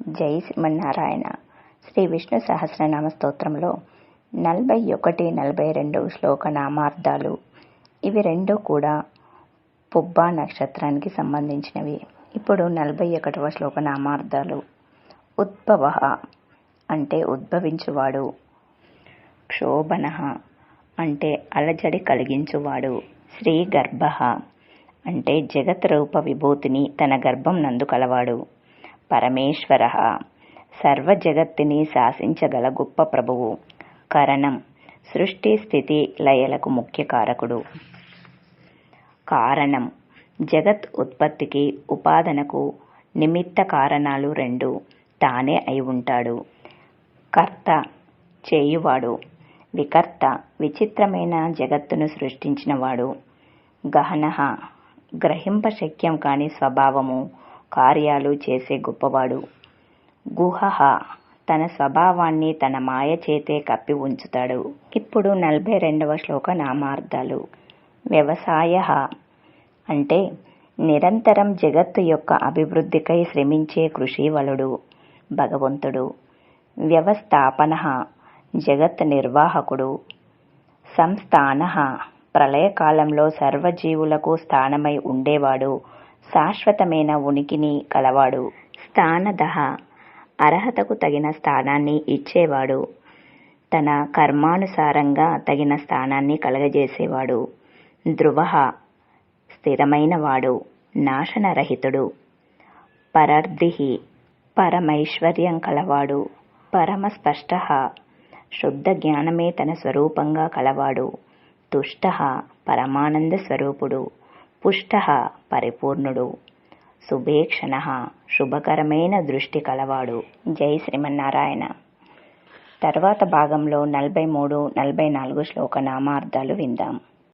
జై శ్రీమన్నారాయణ. శ్రీ విష్ణు సహస్రనామ స్తోత్రంలో 41, 42 శ్లోక నామార్థాలు. ఇవి రెండూ కూడా పుబ్బ నక్షత్రానికి సంబంధించినవి. ఇప్పుడు 41వ శ్లోక నామార్థాలు. ఉద్భవ అంటే ఉద్భవించువాడు. క్షోభన అంటే అలజడి కలిగించువాడు. శ్రీగర్భ అంటే జగత్ రూప విభూతిని తన గర్భం నందు కలవాడు. పరమేశ్వర సర్వ జగత్తుని శాసించగల గొప్ప ప్రభువు. కరణం సృష్టి స్థితి లయలకు ముఖ్య కారకుడు. కారణం జగత్ ఉత్పత్తికి ఉపాదనకు నిమిత్త కారణాలు రెండు తానే అయి ఉంటాడు. కర్త చేయువాడు. వికర్త విచిత్రమైన జగత్తును సృష్టించినవాడు. గహనః గ్రహింపశక్యం కాని స్వభావము కార్యాలు చేసే గొప్పవాడు. గుహః తన స్వభావాన్ని తన మాయ చేతే కప్పి ఉంచుతాడు. ఇప్పుడు 42వ శ్లోక నామార్థాలు. వ్యవసాయః అంటే నిరంతరం జగత్తు యొక్క అభివృద్ధికై శ్రమించే కృషివలుడు భగవంతుడు. వ్యవస్థాపనః జగత్ నిర్వాహకుడు. సంస్థానః ప్రళయకాలంలో సర్వజీవులకు స్థానమై ఉండేవాడు, శాశ్వతమైన ఉనికిని కలవాడు. స్థానదః అర్హతకు తగిన స్థానాన్ని ఇచ్చేవాడు, తన కర్మానుసారంగా తగిన స్థానాన్ని కలగజేసేవాడు. ధ్రువః స్థిరమైనవాడు, నాశనరహితుడు. పరర్ధిః పరమైశ్వర్యం కలవాడు. పరమస్పష్టః శుద్ధ జ్ఞానమే తన స్వరూపంగా కలవాడు. తుష్టః పరమానంద స్వరూపుడు. పుష్టః పరిపూర్ణుడు. శుభేక్షణః శుభకరమైన దృష్టి కలవాడు. జై శ్రీమన్నారాయణ. తర్వాత భాగంలో 43, 44 శ్లోక నామార్థాలు విందాం.